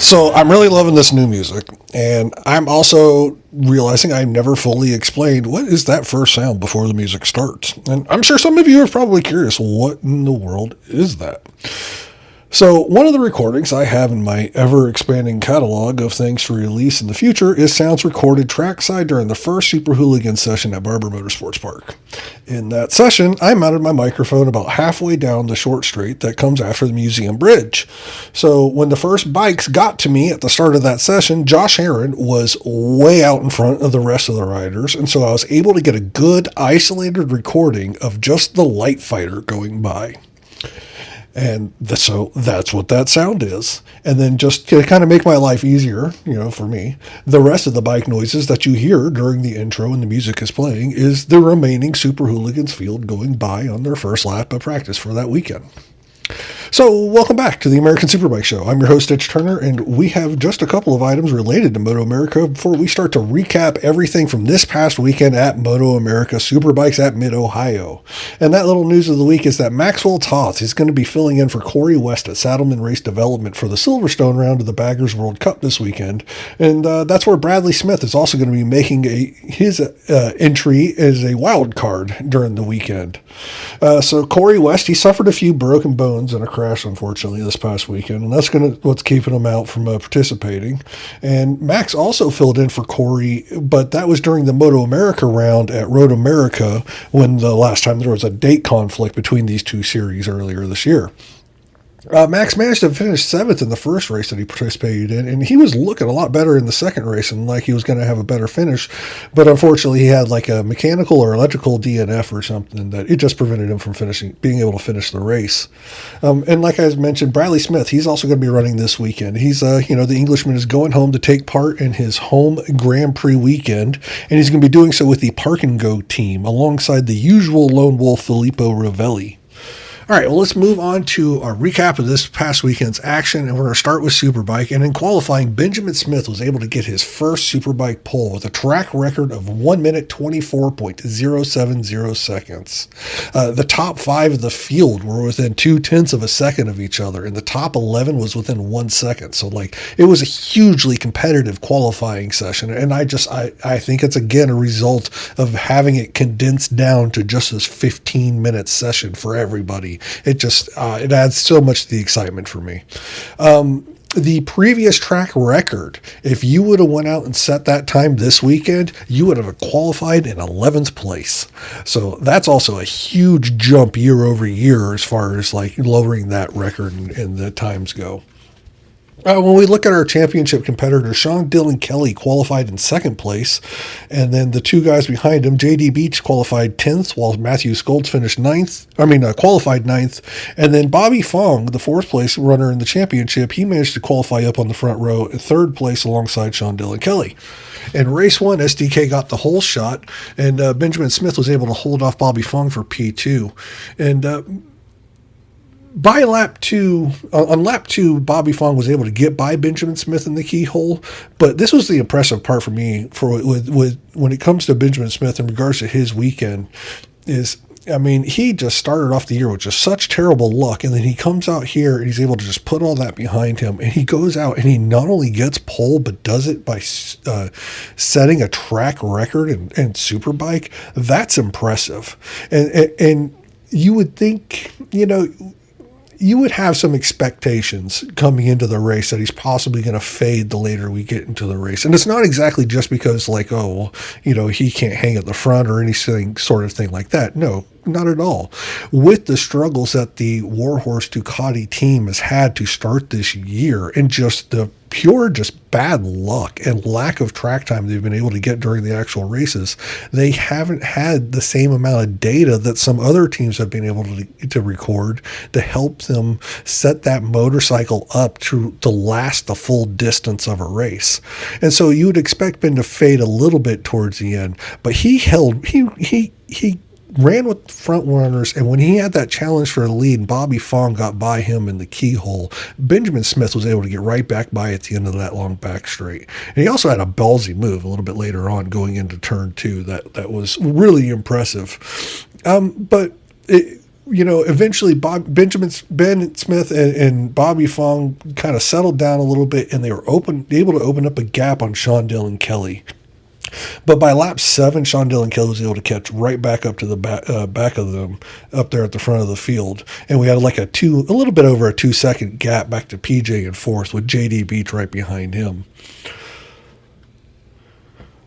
So I'm really loving this new music, and I'm also realizing I've never fully explained what is that first sound before the music starts. And I'm sure some of you are probably curious, what in the world is that? So one of the recordings I have in my ever-expanding catalog of things to release in the future is sounds recorded trackside during the first Super Hooligan session at Barber Motorsports Park. In that session, I mounted my microphone about halfway down the short straight that comes after the museum bridge. So when the first bikes got to me at the start of that session, Josh Herron was way out in front of the rest of the riders, and so I was able to get a good isolated recording of just the light fighter going by. And so that's what that sound is. And then just to kind of make my life easier, for me, the rest of the bike noises that you hear during the intro and the music is playing is the remaining Super Hooligans field going by on their first lap of practice for that weekend. So welcome back to the American Superbike Show. I'm your host, Itch Turner, and we have just a couple of items related to MotoAmerica before we start to recap everything from this past weekend at MotoAmerica Superbikes at Mid-Ohio. And that little news of the week is that Maxwell Toth is going to be filling in for Cory West at Saddlemen Race Development for the Silverstone round of the Baggers World Cup this weekend. And that's where Bradley Smith is also going to be making his entry as a wild card during the weekend. So Cory West, he suffered a few broken bones in a crash, unfortunately, this past weekend, and that's what's keeping him out from participating. And Max also filled in for Cory, but that was during the MotoAmerica round at Road America when the last time there was a date conflict between these two series earlier this year. Max managed to finish 7th in the first race that he participated in, and he was looking a lot better in the second race and like he was going to have a better finish, but unfortunately he had like a mechanical or electrical DNF or something that it just prevented him from being able to finish the race. And like I mentioned, Bradley Smith, he's also going to be running this weekend. He's, the Englishman is going home to take part in his home Grand Prix weekend, and he's going to be doing so with the Park and Go team alongside the usual lone wolf Filippo Ravelli. All right, well, let's move on to our recap of this past weekend's action, and we're going to start with Superbike. And in qualifying, Benjamin Smith was able to get his first Superbike pole with a track record of 1 minute 24.070 seconds. The top 5 of the field were within 0.2 of a second of each other, and the top 11 was within 1 second. So, it was a hugely competitive qualifying session, and I think it's, again, a result of having it condensed down to just this 15-minute session for everybody. It adds so much to the excitement for me. The previous track record, if you would have went out and set that time this weekend, you would have qualified in 11th place. So that's also a huge jump year over year as far as lowering that record and the times go. When we look at our championship competitors, Sean Dylan Kelly qualified in 2nd place, and then the two guys behind him, J.D. Beach qualified 10th, while Matthew Skoltz finished qualified 9th, and then Bobby Fong, the 4th place runner in the championship, he managed to qualify up on the front row in 3rd place alongside Sean Dylan Kelly. In race 1, SDK got the whole shot, and Benjamin Smith was able to hold off Bobby Fong for P2, and by lap 2, on lap 2, Bobby Fong was able to get by Benjamin Smith in the keyhole, but this was the impressive part for me with when it comes to Benjamin Smith in regards to his weekend is, he just started off the year with just such terrible luck, and then he comes out here and he's able to just put all that behind him, and he goes out and he not only gets pole, but does it by setting a track record in Superbike. That's impressive. And you would think, you would have some expectations coming into the race that he's possibly going to fade the later we get into the race. And it's not exactly just because he can't hang at the front or anything sort of thing like that. No, not at all. With the struggles that the Warhorse Ducati team has had to start this year and just the pure bad luck and lack of track time they've been able to get during the actual races, they haven't had the same amount of data that some other teams have been able to record to help them set that motorcycle up to last the full distance of a race. And so you would expect Ben to fade a little bit towards the end, but he ran with front runners, and when he had that challenge for a lead and Bobby Fong got by him in the keyhole, Benjamin Smith was able to get right back by at the end of that long back straight. And he also had a ballsy move a little bit later on going into turn 2 that was really impressive. eventually Ben Smith and Bobby Fong kind of settled down a little bit, and they were able to open up a gap on Sean Dillon Kelly. But by lap 7, Sean Dillon Kelly was able to catch right back up to the back of them up there at the front of the field. And we had like a little bit over a 2-second gap back to PJ in fourth, with JD Beach right behind him.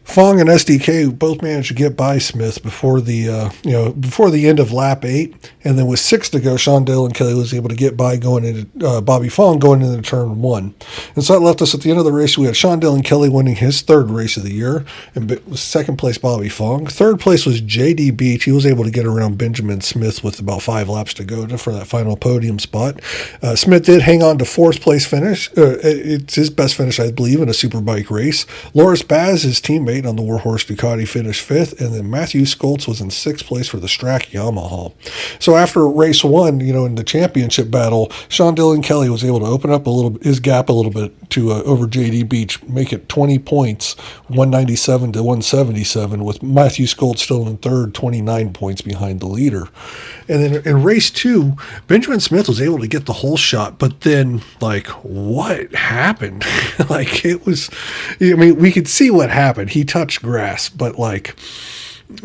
Fong and SDK both managed to get by Smith before the end of lap 8, and then with 6 to go, Sean Dillon Kelly was able to get by going into Bobby Fong going into turn 1, and so that left us at the end of the race. We had Sean Dillon Kelly winning his 3rd race of the year, and was 2nd place Bobby Fong. 3rd place was JD Beach. He was able to get around Benjamin Smith with about 5 laps to go for that final podium spot. Smith did hang on to 4th place finish. It's his best finish, I believe, in a Superbike race. Loris Baz, his teammate on the Warhorse Ducati, finished 5th, and then Matthew Skoltz was in 6th place for the Strack Yamaha. So after race 1, in the championship battle, Sean Dillon Kelly was able to open up his gap a little bit to over JD Beach, make it 20 points, 197 to 177, with Matthew Skoltz still in 3rd, 29 points behind the leader. And then in race 2, Benjamin Smith was able to get the whole shot, but then, what happened? We could see what happened. He touched grass, but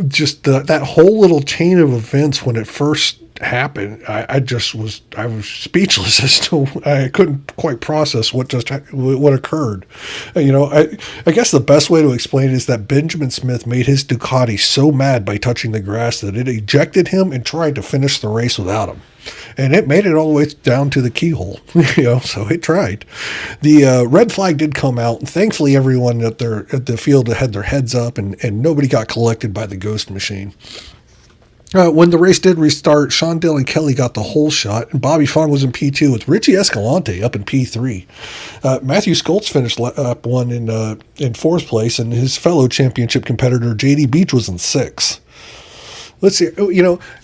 just that whole little chain of events when it first happened, I was speechless as to, I couldn't quite process what occurred. I guess the best way to explain it is that Benjamin Smith made his Ducati so mad by touching the grass that it ejected him and tried to finish the race without him. And it made it all the way down to the keyhole, so it tried. The red flag did come out, and thankfully everyone at the field had their heads up, and nobody got collected by the ghost machine. When the race did restart, Sean Dillon Kelly got the whole shot, and Bobby Fong was in P2 with Richie Escalante up in P3. Matthew Skoltz finished up 1 in 4th place, and his fellow championship competitor JD Beach was in 6th. Let's see.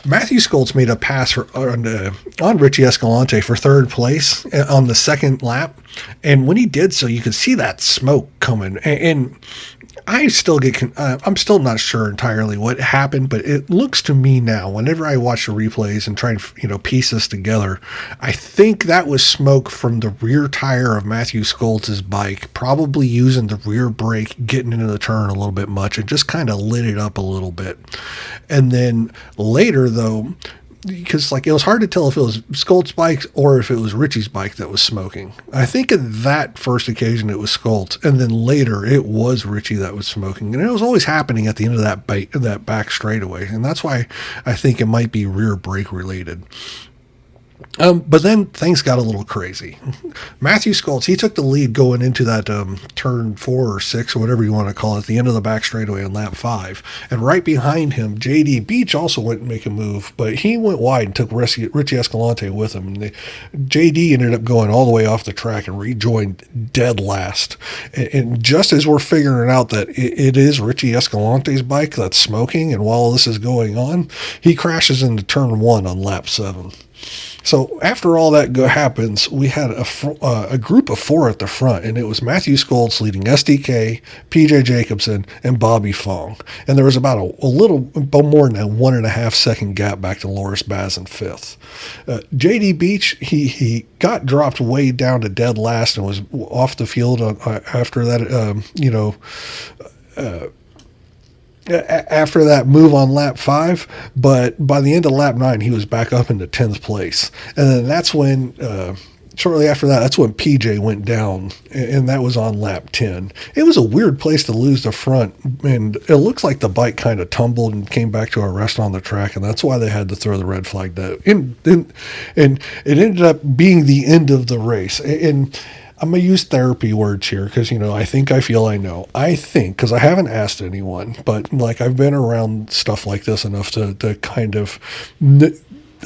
Matthew Skoltz made a pass on Richie Escalante for 3rd place on the 2nd lap, and when he did so, you could see that smoke coming. And I'm still not sure entirely what happened, but it looks to me now, whenever I watch the replays and try and piece this together, I think that was smoke from the rear tire of Matthew Skoltz's bike, probably using the rear brake, getting into the turn a little bit much, and just kind of lit it up a little bit. And then later, though, because it was hard to tell if it was Skoltz's bike or if it was Richie's bike that was smoking. I think at that first occasion it was Skoltz, and then later it was Richie that was smoking, and it was always happening at the end of that back straightaway, and that's why I think it might be rear brake related. But then things got a little crazy. Matthew Skoltz, he took the lead going into that turn 4 or 6 or whatever you want to call it, the end of the back straightaway on lap 5. And right behind him, JD Beach also went and make a move, but he went wide and took Richie Escalante with him. And JD ended up going all the way off the track and rejoined dead last. And just as we're figuring out that it is Richie Escalante's bike that's smoking, and while this is going on, he crashes into turn 1 on lap 7. So after all that happens, we had a group of 4 at the front, and it was Matthew Skoltz leading SDK, PJ Jacobson, and Bobby Fong. And there was about a little more than a 1.5 second gap back to Loris Baz in 5th. JD Beach, he got dropped way down to dead last and was off the field after that, after that move on lap 5, but by the end of lap 9, he was back up into 10th place. And then that's when, shortly after that, that's when PJ went down, and that was on lap 10. It was a weird place to lose the front, and it looks like the bike kind of tumbled and came back to a rest on the track, and that's why they had to throw the red flag down. And it ended up being the end of the race. And I'm going to use therapy words here because, I think I feel I know. I think, because I haven't asked anyone, but I've been around stuff like this enough to kind of,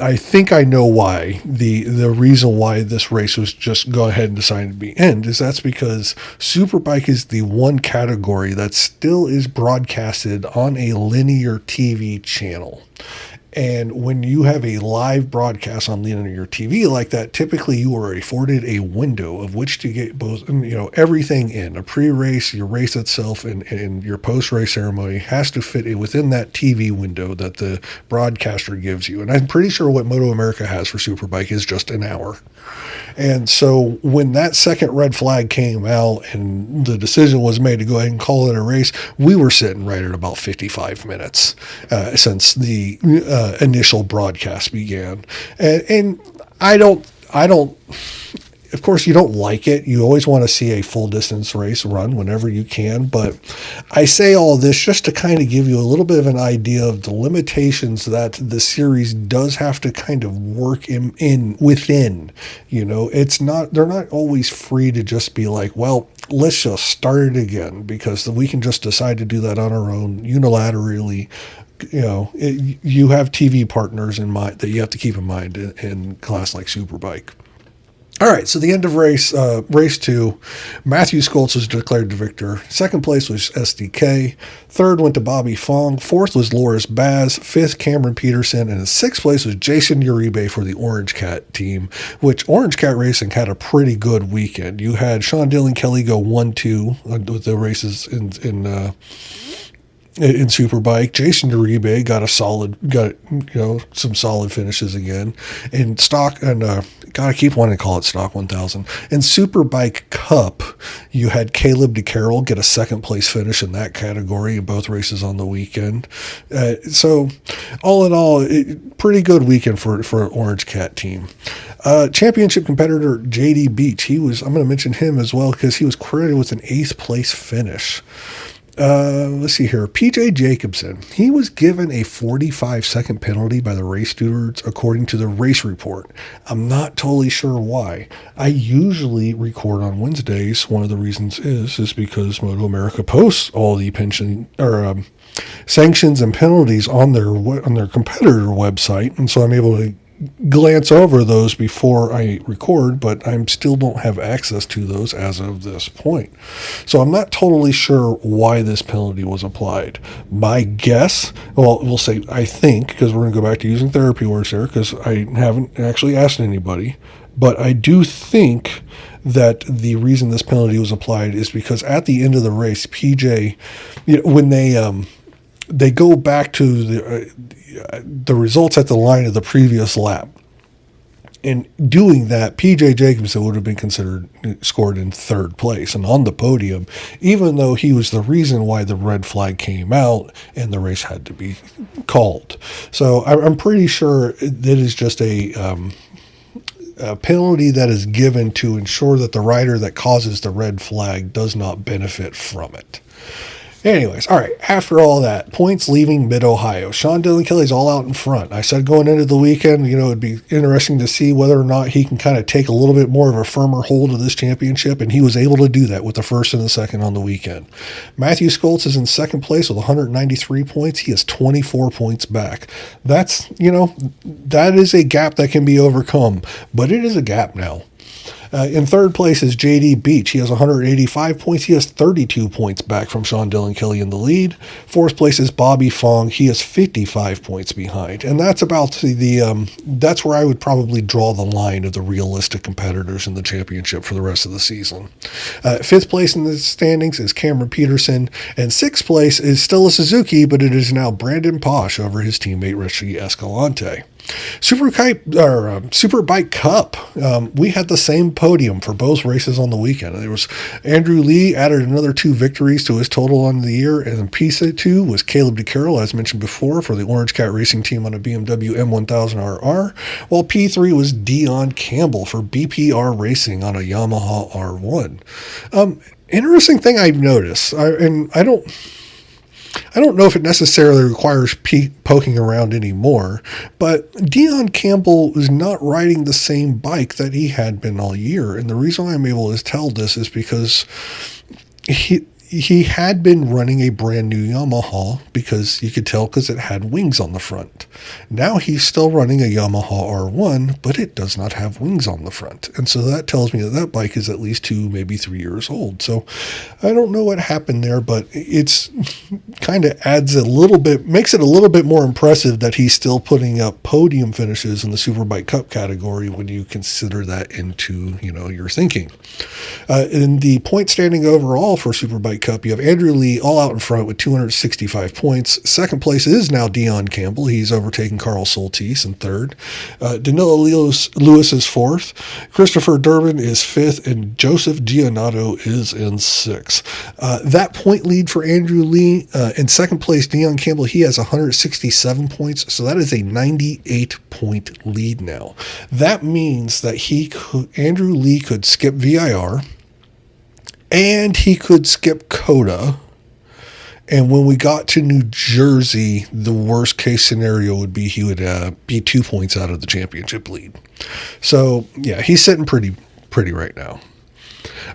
I think I know why the reason why this race was just go ahead and decided to be end is that's because Superbike is the one category that still is broadcasted on a linear TV channel. And when you have a live broadcast on linear TV like that, typically you are afforded a window of which to get both, everything in. A pre-race, your race itself, and your post-race ceremony has to fit in within that TV window that the broadcaster gives you. And I'm pretty sure what MotoAmerica has for Superbike is just an hour. And so when that second red flag came out and the decision was made to go ahead and call it a race, we were sitting right at about 55 minutes since the initial broadcast began. And I don't, of course, you don't like it. You always want to see a full distance race run whenever you can. But I say all this just to kind of give you a little bit of an idea of the limitations that the series does have to kind of work within. They're not always free to just be like, well, let's just start it again, because we can just decide to do that on our own unilaterally. You have TV partners in mind that you have to keep in mind in class like Superbike. All right, so the end of race 2, Matthew Skoltz was declared the victor. Second place was SDK. Third went to Bobby Fong. Fourth was Loris Baz. Fifth, Cameron Peterson. And in sixth place was Jason Uribe for the Orange Cat team, which Orange Cat Racing had a pretty good weekend. You had Sean Dillon Kelly go 1-2 with the races in Superbike. Jason Uribe got some solid finishes again. In stock, and gotta keep wanting to call it Stock 1000. In Superbike Cup, you had Caleb DeCarroll get a second place finish in that category in both races on the weekend. So all in all, pretty good weekend for Orange Cat team. Championship competitor JD Beach, I'm going to mention him as well because he was credited with an 8th place finish. Let's see here. PJ Jacobson, he was given a 45-second penalty by the race stewards according to the race report. I'm not totally sure why. I usually record on Wednesdays. One of the reasons is because MotoAmerica posts all the sanctions and penalties on their competitor website, and so I'm able to glance over those before I record, but I still don't have access to those as of this point. So I'm not totally sure why this penalty was applied. My guess, we'll say I think, because we're going to go back to using therapy words here, because I haven't actually asked anybody, but I do think that the reason this penalty was applied is because at the end of the race, PJ, when they go back to the results at the line of the previous lap. In doing that, PJ Jacobson would have been scored in third place and on the podium, even though he was the reason why the red flag came out and the race had to be called. So I'm pretty sure that is just a penalty that is given to ensure that the rider that causes the red flag does not benefit from it. Anyways, all right, after all that, points leaving Mid-Ohio. Sean Dillon Kelly's all out in front. I said going into the weekend, it'd be interesting to see whether or not he can kind of take a little bit more of a firmer hold of this championship, and he was able to do that with the first and the second on the weekend. Matthew Skoltz is in second place with 193 points. He is 24 points back. That's, that is a gap that can be overcome, but it is a gap now. In third place is JD Beach. He has 185 points. He has 32 points back from Sean Dillon Kelly in the lead. Fourth place is Bobby Fong. He is 55 points behind. And that's about that's where I would probably draw the line of the realistic competitors in the championship for the rest of the season. Fifth place in the standings is Cameron Peterson. And sixth place is still a Suzuki, but it is now Brandon Posh over his teammate Richie Escalante. Superbike Cup. We had the same podium for both races on the weekend. There was Andrew Lee added another 2 victories to his total on the year, and P2 was Caleb DeCarroll, as mentioned before, for the Orange Cat Racing team on a BMW M1000RR, while P3 was Dion Campbell for BPR Racing on a Yamaha R1. Interesting thing I've noticed, I don't know if it necessarily requires poking around anymore, but Dion Campbell is not riding the same bike that he had been all year. And the reason I'm able to tell this is because he had been running a brand new Yamaha because you could tell because it had wings on the front. Now he's still running a Yamaha R1, but it does not have wings on the front. And so that tells me that that bike is at least 2, maybe 3 years old. So I don't know what happened there, but it's kind of adds a little bit, makes it a little bit more impressive that he's still putting up podium finishes in the Superbike Cup category when you consider that into, your thinking. In the point standing overall for Superbike Cup, you have Andrew Lee all out in front with 265 points. Second place is now Dion Campbell. He's overtaken Carl Soltis in third. Danilo Lewis is fourth. Christopher Durbin is fifth, and Joseph Giannato is in sixth. That point lead for Andrew Lee. In second place, Dion Campbell, he has 167 points, so that is a 98-point lead now. That means that Andrew Lee could skip VIR, and he could skip COTA. And when we got to New Jersey, the worst case scenario would be he would be 2 points out of the championship lead. So, yeah, he's sitting pretty right now.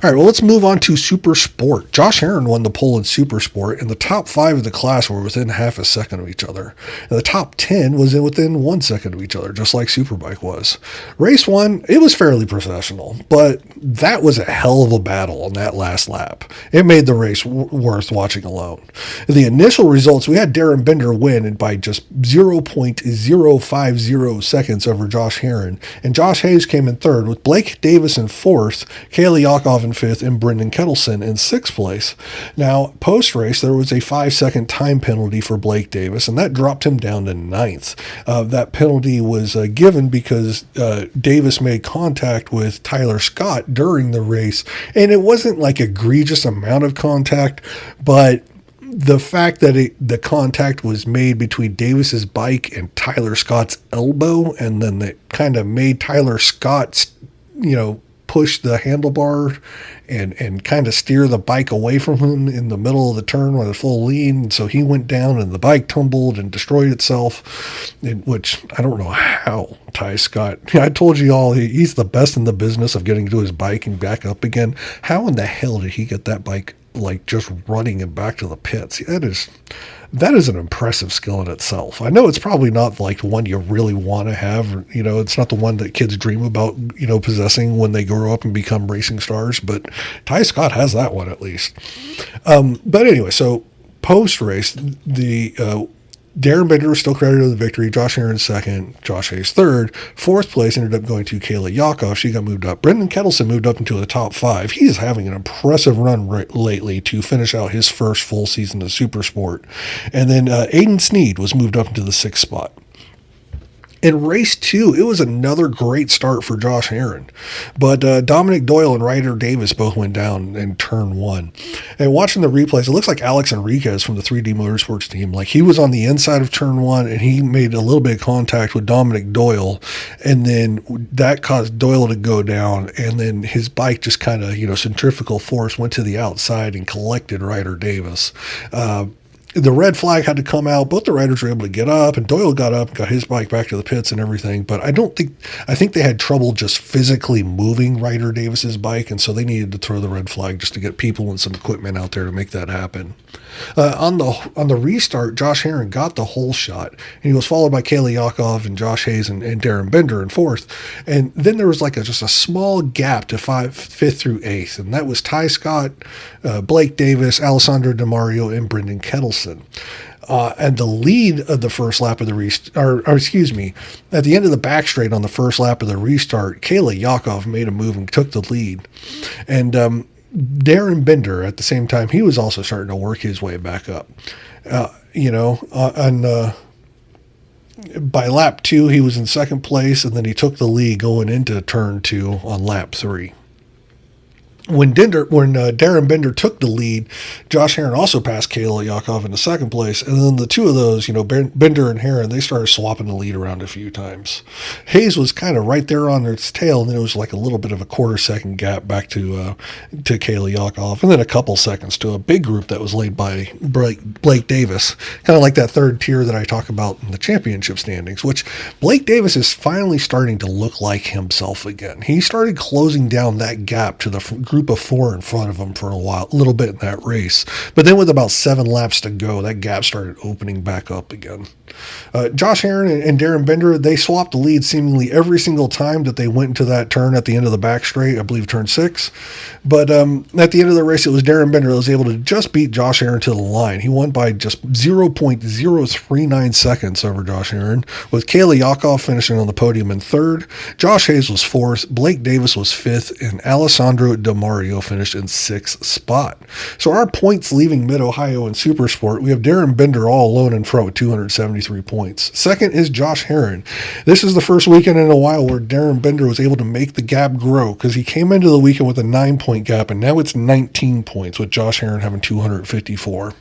All right, well, let's move on to Super Sport. Josh Herrin won the pole in Super Sport, and the top 5 of the class were within half a second of each other. And the top 10 was within 1 second of each other, just like Superbike was. Race 1, it was fairly processional, but that was a hell of a battle on that last lap. It made the race worth watching alone. In the initial results, we had Darren Bender win and by just 0.050 seconds over Josh Herrin, and Josh Hayes came in third, with Blake Davis in fourth, Kaylee Yakov in fifth, and Brendan Kettleson in sixth place. Now, post-race, there was a 5-second time penalty for Blake Davis, and that dropped him down to ninth. That penalty was given because Davis made contact with Tyler Scott during the race, and it wasn't like egregious amount of contact, but the fact that the contact was made between Davis's bike and Tyler Scott's elbow, and then it kind of made Tyler Scott, push the handlebar and kind of steer the bike away from him in the middle of the turn with a full lean. So he went down and the bike tumbled and destroyed itself, which I don't know how Ty Scott, I told you all, he's the best in the business of getting to his bike and back up again. How in the hell did he get that bike just running and back to the pits? That is an impressive skill in itself. I know it's probably not like one you really want to have. It's not the one that kids dream about, possessing when they grow up and become racing stars. But Ty Scott has that one at least. But anyway, so post-race, the Darren Bender was still credited with the victory. Josh Herrin second. Josh Hayes third. Fourth place ended up going to Kayla Yakov. She got moved up. Brendan Kettleson moved up into the top 5. He is having an impressive run lately to finish out his first full season of Super Sport. And then Aiden Sneed was moved up into the 6th spot. In race 2, it was another great start for Josh Herrin, but Dominic Doyle and Ryder Davis both went down in turn 1. And watching the replays, it looks like Alex Enriquez from the 3D Motorsports team, like he was on the inside of turn 1 and he made a little bit of contact with Dominic Doyle, and then that caused Doyle to go down, and then his bike just kind of, centrifugal force went to the outside and collected Ryder Davis. The red flag had to come out. Both the riders were able to get up, and Doyle got up and got his bike back to the pits and everything. But I think they had trouble just physically moving Ryder Davis's bike, and so they needed to throw the red flag just to get people and some equipment out there to make that happen. On the restart, Josh Herrin got the whole shot, and he was followed by Kayla Yakov and Josh Hayes and Darren Bender in fourth. And then there was just a small gap to fifth through eighth, and that was Ty Scott, Blake Davis, Alessandro DeMario, and Brendan Kettleson. And the lead of the first lap of the restart, at the end of the back straight on the first lap of the restart, Kayla Yakov made a move and took the lead. And Darren Bender, at the same time, he was also starting to work his way back up. By lap 2, he was in second place, and then he took the lead going into turn 2 on lap 3. When Darren Bender took the lead, Josh Herrin also passed Kayla Yakov into second place, and then the two of those, Bender and Herrin, they started swapping the lead around a few times. Hayes was kind of right there on its tail, and then it was like a little bit of a quarter-second gap back to Kayla Yakov, and then a couple seconds to a big group that was led by Blake Davis, kind of like that third tier that I talk about in the championship standings, which Blake Davis is finally starting to look like himself again. He started closing down that gap to the group group of 4 in front of him for a little bit in that race. But then with about 7 laps to go, that gap started opening back up again. Josh Herrin and Darren Bender, they swapped the lead seemingly every single time that they went into that turn at the end of the back straight, I believe turn 6. But at the end of the race, it was Darren Bender that was able to just beat Josh Herrin to the line. He won by just 0.039 seconds over Josh Herrin, with Kayla Yakov finishing on the podium in 3rd. Josh Hayes was 4th, Blake Davis was 5th, and Alessandro DeMario finished in 6th spot. So our points leaving Mid-Ohio in Supersport, we have Darren Bender all alone in front with 273 points. Second is Josh Herrin. This is the first weekend in a while where Darren Bender was able to make the gap grow, because he came into the weekend with a 9-point gap, and now it's 19 points, with Josh Herrin having 254.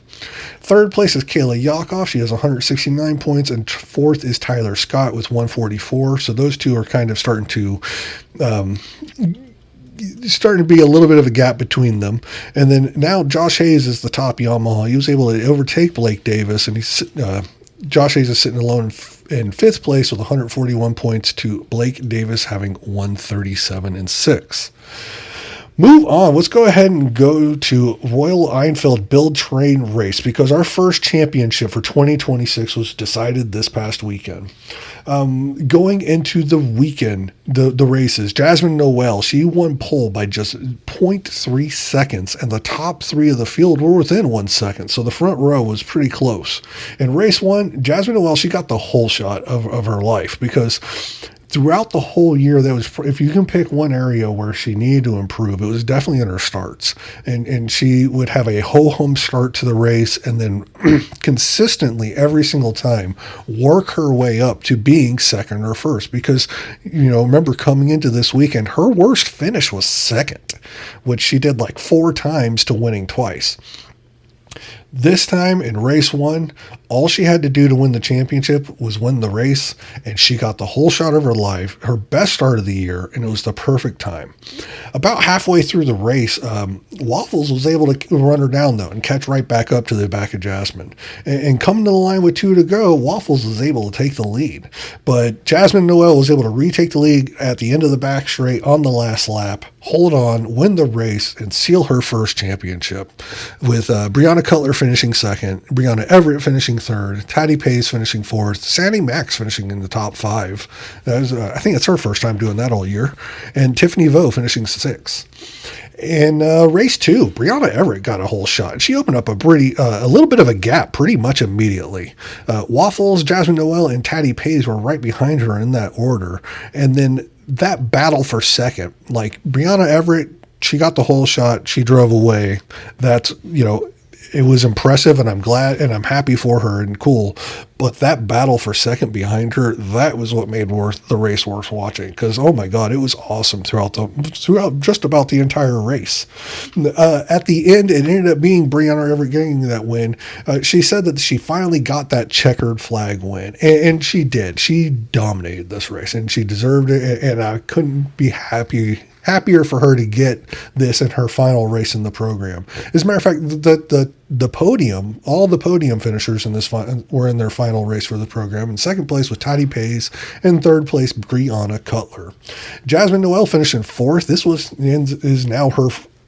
Third place is Kayla Yakov. She has 169 points, and 4th is Tyler Scott with 144. So those two are kind of starting to be a little bit of a gap between them. And then now Josh Hayes is the top Yamaha. He was able to overtake Blake Davis, and Josh Hayes is sitting alone in 5th place with 141 points to Blake Davis having 137 and 6. Move on. Let's go ahead and go to Royal Enfield Build Train Race, because our first championship for 2026 was decided this past weekend. Going into the weekend, the races, Jasmine Noel, she won pole by just 0.3 seconds, and the top 3 of the field were within 1 second. So the front row was pretty close. In race 1, Jasmine Noel, she got the whole shot of her life, because throughout the whole year, if you can pick one area where she needed to improve, it was definitely in her starts. And she would have a ho-hum start to the race, and then consistently every single time work her way up to being second or first. Because, remember coming into this weekend, her worst finish was second, which she did like 4 times to winning twice. This time in race 1, all she had to do to win the championship was win the race, and she got the whole shot of her life, her best start of the year, and it was the perfect time. About halfway through the race, Waffles was able to run her down, though, and catch right back up to the back of Jasmine. And coming to the line with 2 to go, Waffles was able to take the lead. But Jasmine Noel was able to retake the lead at the end of the back straight on the last lap, hold on, win the race, and seal her first championship, with Brianna Cutler finishing second, Brianna Everett finishing third, Taddy Pace finishing 4th, Sandy Max finishing in the top 5. I think it's her first time doing that all year, and Tiffany Vo finishing 6th. In race 2, Brianna Everett got a whole shot. She opened up a little bit of a gap pretty much immediately. Waffles, Jasmine Noel, and Taddy Pace were right behind her in that order. And then that battle for second, like Brianna Everett, she got the whole shot. She drove away. That's, it was impressive, and I'm glad and I'm happy for her and cool. But that battle for second behind her, that was what made the race worth watching. Because, oh my God, it was awesome throughout just about the entire race. At the end, it ended up being Brianna Everett getting that win. She said that she finally got that checkered flag win, and she did. She dominated this race, and she deserved it. And I couldn't be happier for her to get this in her final race in the program. As a matter of fact, the podium, all the podium finishers in this were in their final race for the program. In second place was Taddy Pace, and third place Brianna Cutler. Jasmine Noel finished in 4th. This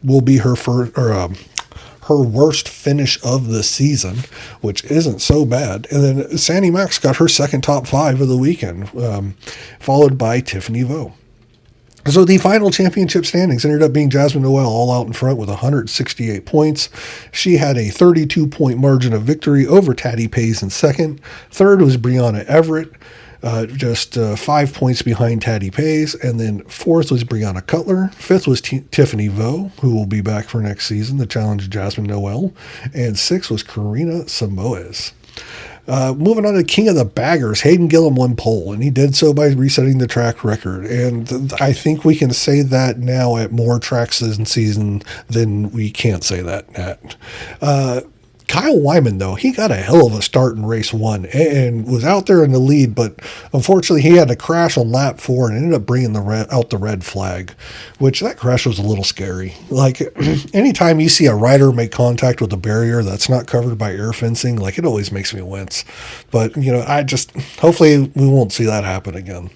will be her first, her worst finish of the season, which isn't so bad. And then Sandy Max got her second top 5 of the weekend, followed by Tiffany Vo. So the final championship standings ended up being Jasmine Noel all out in front with 168 points. She had a 32-point margin of victory over Taddy Pace in second. Third was Brianna Everett, just 5 points behind Taddy Pace. And then 4th was Brianna Cutler. 5th was Tiffany Vo, who will be back for next season to challenge Jasmine Noel. And 6th was Karina Samoes. Moving on to King of the Baggers, Hayden Gillum won pole, and he did so by resetting the track record. And I think we can say that now at more tracks this season than we can't say that at. Kyle Wyman, though, he got a hell of a start in race 1 and was out there in the lead, but unfortunately he had to crash on lap 4 and ended up bringing out the red flag, which that crash was a little scary. Like, anytime you see a rider make contact with a barrier that's not covered by air fencing, like, it always makes me wince. But, hopefully we won't see that happen again.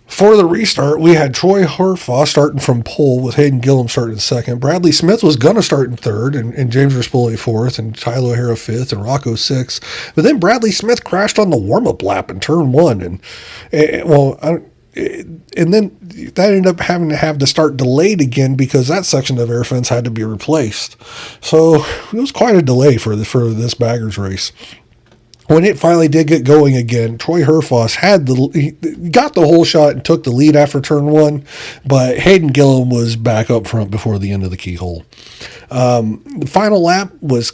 For the restart, we had Troy Herfoss starting from pole with Hayden Gillum starting in second. Bradley Smith was going to start in third, and James Rispoli fourth, and Tyler O'Hara fifth, and Rocco sixth. But then Bradley Smith crashed on the warm-up lap in turn one, and then that ended up having to have the start delayed again because that section of air fence had to be replaced. So it was quite a delay for this baggers race. When it finally did get going again, Troy Herfoss got the whole shot and took the lead after turn one, but Hayden Gillum was back up front before the end of the keyhole. The final lap was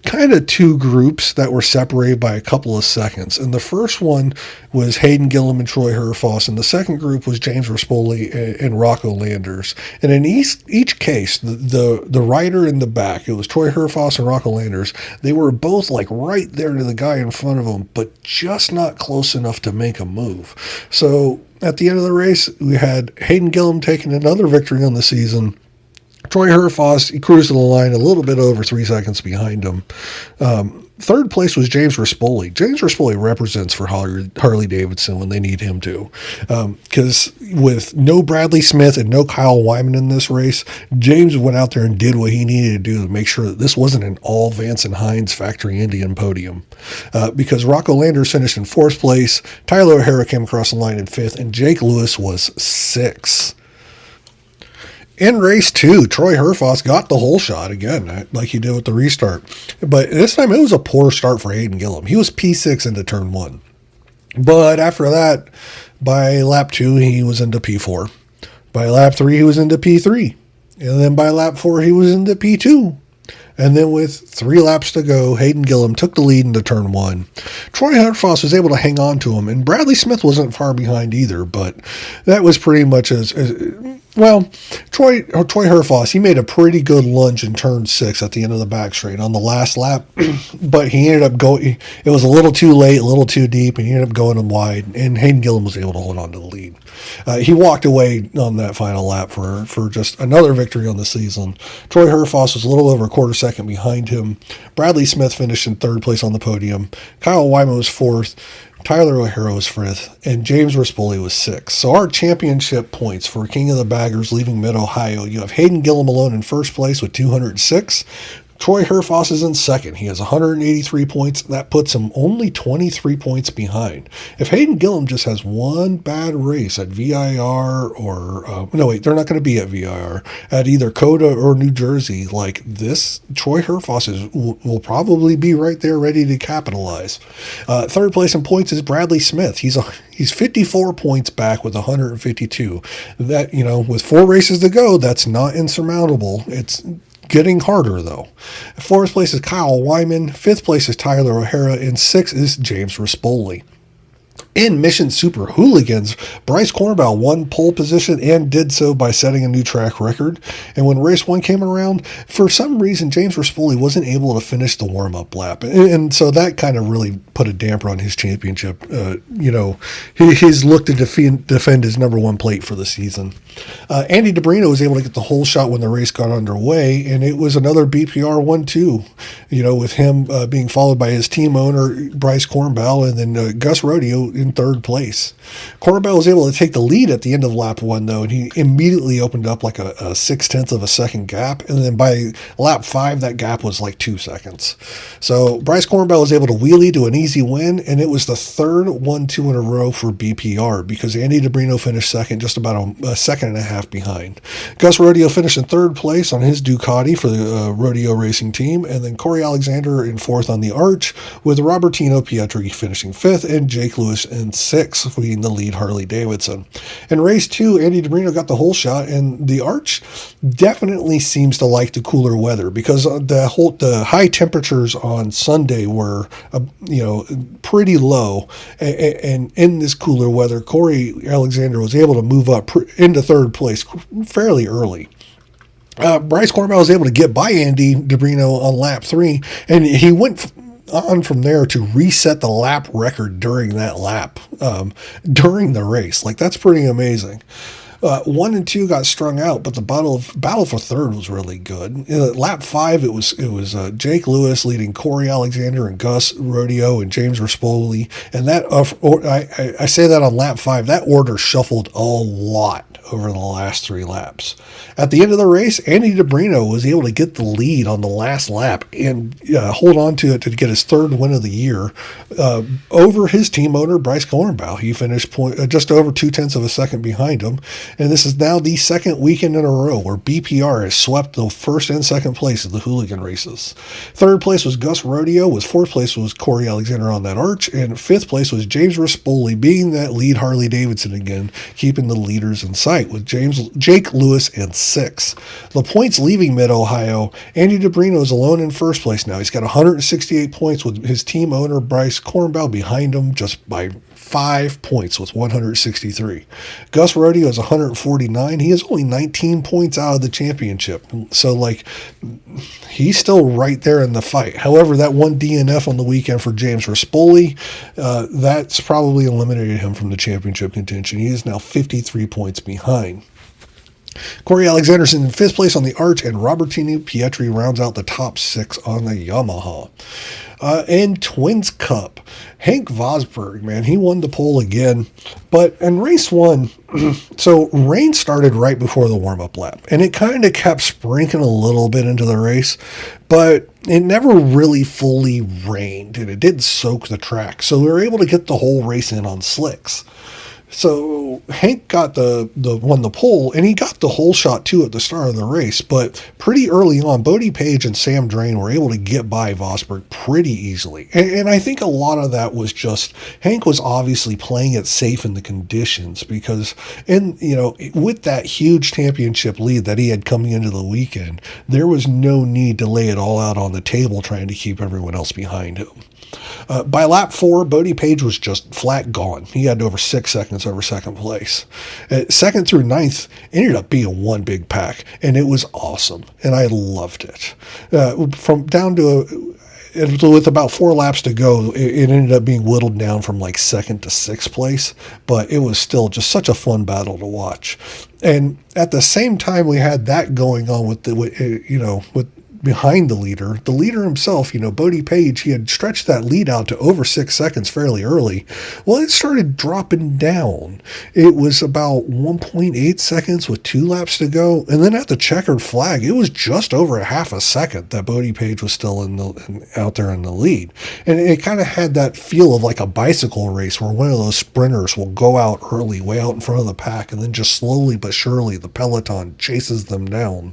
kind of two groups that were separated by a couple of seconds. And the first one was Hayden Gillum and Troy Herfoss, and the second group was James Rispoli and Rocco Landers. And in each case, the rider in the back, it was Troy Herfoss and Rocco Landers, they were both like right there to the guy in front of them, but just not close enough to make a move. So at the end of the race, we had Hayden Gillum taking another victory on the season. Troy Herfoss, he cruised to the line a little bit over 3 seconds behind him. Third place was James Rispoli. James Rispoli represents for Harley Davidson when they need him to. Because with no Bradley Smith and no Kyle Wyman in this race, James went out there and did what he needed to do to make sure that this wasn't an all Vance and Hines factory Indian podium. Because Rocco Landers finished in fourth place, Tyler O'Hara came across the line in fifth, and Jake Lewis was sixth. In race two, Troy Herfoss got the whole shot again, like he did with the restart. But this time it was a poor start for Hayden Gillum. He was P6 into turn one. But after that, by lap 2, he was into P4. By lap 3, he was into P3. And then by lap 4, he was into P2. And then with 3 laps to go, Hayden Gillum took the lead into turn 1. Troy Herfoss was able to hang on to him, and Bradley Smith wasn't far behind either, but that was pretty much Troy Herfoss, he made a pretty good lunge in turn 6 at the end of the back straight on the last lap, but he ended up going, it was a little too late, a little too deep, and he ended up going him wide, and Hayden Gillum was able to hold on to the lead. He walked away on that final lap for just another victory on the season. Troy Herfoss was a little over a quarter second behind him. Bradley Smith finished in third place on the podium. Kyle Wyman was fourth. Tyler O'Hara was fifth, and James Rispoli was sixth. So our championship points for King of the Baggers leaving Mid-Ohio, you have Hayden Gillum alone in first place with 206. Troy Herfoss is in second. He has 183 points. That puts him only 23 points behind. If Hayden Gillum just has one bad race at VIR or, they're not going to be at VIR, at either COTA or New Jersey, like this, Troy Herfoss will probably be right there ready to capitalize. Third place in points is Bradley Smith. He's 54 points back with 152. That, with 4 races to go, that's not insurmountable. It's getting harder, though. Fourth place is Kyle Wyman. Fifth place is Tyler O'Hara. And sixth is James Rispoli. In Mission Super Hooligans, Bryce Cornbell won pole position and did so by setting a new track record. And when race 1 came around, for some reason, James Rispoli wasn't able to finish the warm-up lap. And so that kind of really put a damper on his championship. He's looked to defend his number 1 plate for the season. Andy DeBrino was able to get the whole shot when the race got underway, and it was another BPR 1-2, with him being followed by his team owner, Bryce Cornbell, and then Gus Rodeo in third place. Cornbell was able to take the lead at the end of lap 1, though, and he immediately opened up like a 0.6 of a second gap, and then by lap 5, that gap was like 2 seconds. So Bryce Cornbell was able to wheelie to an easy win, and it was the third 1-2 in a row for BPR because Andy DeBrino finished second, just about a second and a half behind. Gus Rodeo finished in third place on his Ducati for the Rodeo Racing team, and then Corey Alexander in fourth on the Arch, with Robertino Pietri finishing fifth and Jake Lewis in sixth, leading the lead Harley Davidson. In race 2, Andy DeBrino got the whole shot, and the Arch definitely seems to like the cooler weather because the high temperatures on Sunday were pretty low, and in this cooler weather, Corey Alexander was able to move up into third place fairly early. Bryce Cornbell was able to get by Andy DeBrino on lap 3, and he went on from there to reset the lap record during that lap, during the race. Like, that's pretty amazing. 1 and 2 got strung out, but the battle for third was really good. Lap 5, it was Jake Lewis leading Corey Alexander and Gus Rodeo and James Rispoli, and that I say that on lap 5. That order shuffled a lot over the last 3 laps. At the end of the race, Andy DeBrino was able to get the lead on the last lap and hold on to it to get his 3rd win of the year over his team owner, Bryce Cornbaugh. He finished just over 0.2 of a second behind him, and this is now the 2nd weekend in a row where BPR has swept the 1st and 2nd place of the hooligan races. 3rd place was Gus Rodeo, 4th place was Corey Alexander on that arch, and 5th place was James Rispoli, being that lead Harley Davidson again, keeping the leaders in sight with Jake Lewis in 6th. The points leaving Mid-Ohio, Andy DeBrino is alone in 1st place now. He's got 168 points with his team owner Bryce Cornbaugh behind him just by 5 points with 163. Gus Rodeo is 149. He is only 19 points out of the championship. So, he's still right there in the fight. However, that one DNF on the weekend for James Rispoli, that's probably eliminated him from the championship contention. He is now 53 points behind. Corey Alexander's in 5th place on the arch, and Robertino Pietri rounds out the top 6 on the Yamaha. And Twins Cup, Hank Vosberg, man, he won the pole again. But in race 1, so rain started right before the warm-up lap, and it kind of kept sprinkling a little bit into the race, but it never really fully rained, and it didn't soak the track. So we were able to get the whole race in on slicks. So Hank got won the pole, and he got the whole shot too at the start of the race. But pretty early on, Bodie Page and Sam Drain were able to get by Vosberg pretty easily. And I think a lot of that was just Hank was obviously playing it safe in the conditions because, with that huge championship lead that he had coming into the weekend, there was no need to lay it all out on the table trying to keep everyone else behind him. By lap 4, Bodie Page was just flat gone. He had over 6 seconds over 2nd place. 2nd through 9th ended up being one big pack, and it was awesome, and I loved it. From down to with about 4 laps to go, it ended up being whittled down from 2nd to 6th place, but it was still just such a fun battle to watch. And at the same time, we had that going on with behind the leader himself, Bodie Page, he had stretched that lead out to over 6 seconds fairly early. Well, it started dropping down. It was about 1.8 seconds with 2 laps to go. And then at the checkered flag, it was just over a half a second that Bodie Page was still out there in the lead. And it kind of had that feel of like a bicycle race where one of those sprinters will go out early, way out in front of the pack, and then just slowly but surely the peloton chases them down.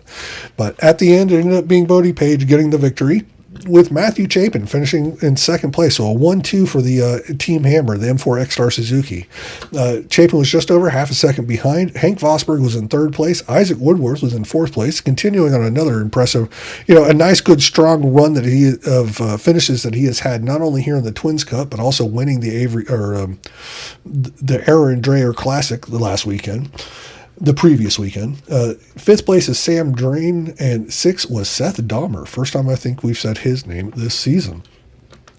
But at the end, it ended up being Bodie Page getting the victory, with Matthew Chapin finishing in 2nd place. So a 1-2 for the Team Hammer, the M4 X-Star Suzuki. Chapin was just over half a second behind. Hank Vosberg was in 3rd place. Isaac Woodworth was in 4th place, continuing on another impressive, a nice, good, strong run of finishes that he has had not only here in the Twins Cup, but also winning the Aaron Dreyer Classic the previous weekend. 5th place is Sam Drain, and 6th was Seth Dahmer. First time I think we've said his name this season.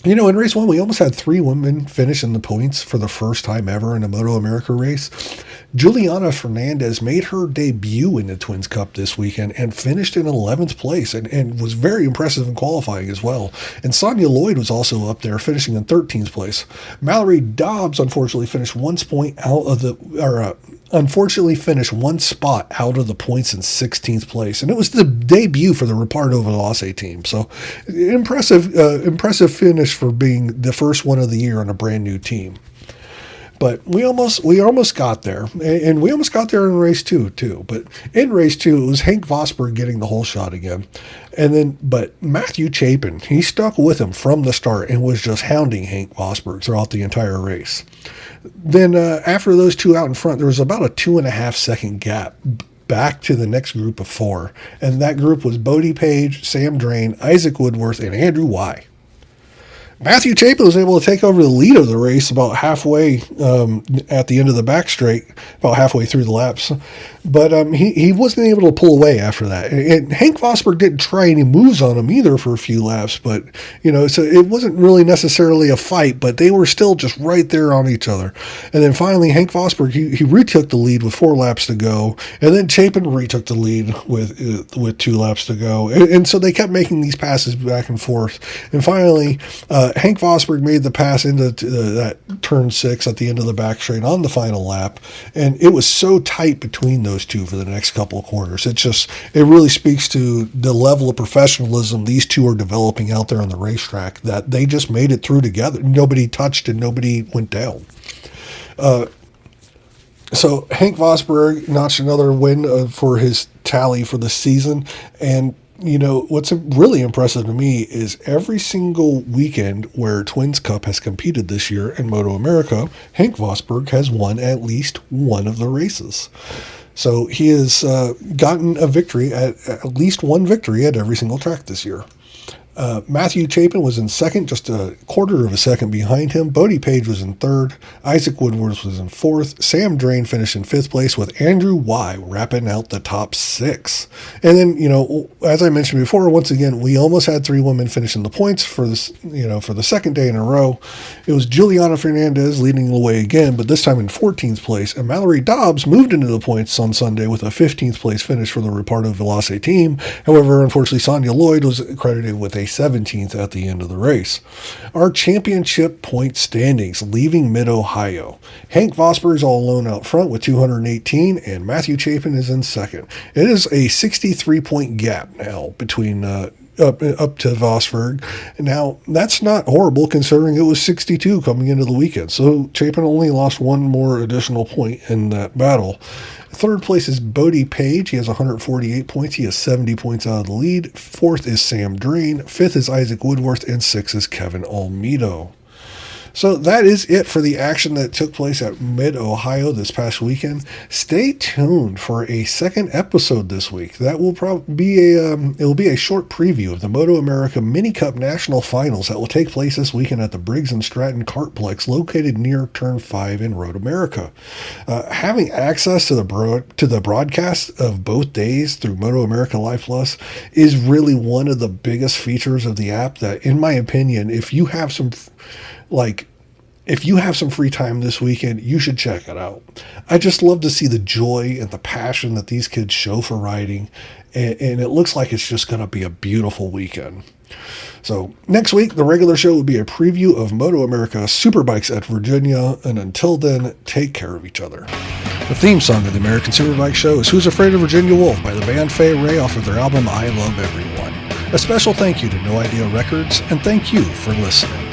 In race 1, we almost had 3 women finish in the points for the first time ever in a MotoAmerica race. Juliana Fernandez made her debut in the Twins Cup this weekend and finished in 11th place and was very impressive in qualifying as well. And Sonia Lloyd was also up there, finishing in 13th place. Mallory Dobbs unfortunately finished one spot out of the points in 16th place, and it was the debut for the Ripardo Veloce team. So impressive finish for being the first one of the year on a brand new team. But we almost got there, and we almost got there in race 2 too. But in race 2, it was Hank Vosberg getting the whole shot again, but Matthew Chapin, he stuck with him from the start and was just hounding Hank Vosberg throughout the entire race. Then after those 2 out in front, there was about a 2.5 second gap back to the next group of 4, and that group was Bodie Page, Sam Drain, Isaac Woodworth, and Andrew Y. Matthew Chapin was able to take over the lead of the race about halfway at the end of the back straight, about halfway through the laps. But he wasn't able to pull away after that. And Hank Vosberg didn't try any moves on him either for a few laps. But, so it wasn't really necessarily a fight, but they were still just right there on each other. And then finally, Hank Vosberg, he retook the lead with 4 laps to go. And then Chapin retook the lead with 2 laps to go. And so they kept making these passes back and forth. And finally, Hank Vosberg made the pass into that turn 6 at the end of the back straight on the final lap. And it was so tight between those two for the next couple of quarters. It really speaks to the level of professionalism these two are developing out there on the racetrack, that they just made it through together. Nobody touched and nobody went down. So Hank Vosberg notched another win for his tally for the season. And what's really impressive to me is every single weekend where Twins Cup has competed this year in MotoAmerica, Hank Vosberg has won at least one of the races. So he has gotten a victory, at least one victory at every single track this year. Matthew Chapin was in second, just a quarter of a second behind him. Bodie Page was in third. Isaac Woodworth was in fourth. Sam Drain finished in 5th place, with Andrew Y wrapping out the top 6. And then, as I mentioned before, once again, we almost had 3 women finish in the points for this, for the second day in a row. It was Juliana Fernandez leading the way again, but this time in 14th place. And Mallory Dobbs moved into the points on Sunday with a 15th place finish for the Reparto Veloce team. However, unfortunately, Sonia Lloyd was credited with a 17th at the end of the race. Our championship point standings leaving Mid-Ohio. Hank Vosberg is all alone out front with 218, and Matthew Chapin is in second. It is a 63-point gap now between up to Vosberg. Now, that's not horrible considering it was 62 coming into the weekend. So Chapin only lost one more additional point in that battle. Third place is Bodie Page. He has 148 points. He has 70 points out of the lead. Fourth is Sam Drain. Fifth is Isaac Woodworth. And sixth is Kevin Almeida. So that is it for the action that took place at Mid-Ohio this past weekend. Stay tuned for a second episode this week. That will probably be a short preview of the MotoAmerica Mini Cup National Finals that will take place this weekend at the Briggs & Stratton Kartplex located near Turn 5 in Road America. Having access to the broadcast of both days through MotoAmerica Live Plus is really one of the biggest features of the app that, in my opinion, if you have some free time this weekend, you should check it out. I just love to see the joy and the passion that these kids show for riding, and it looks like it's just going to be a beautiful weekend. So next week, the regular show will be a preview of MotoAmerica Superbikes at Virginia, and until then, take care of each other. The theme song of the American Superbike Show is Who's Afraid of Virginia Woolf by the band Fay Wray off of their album I Love Everyone. A special thank you to No Idea Records, and thank you for listening.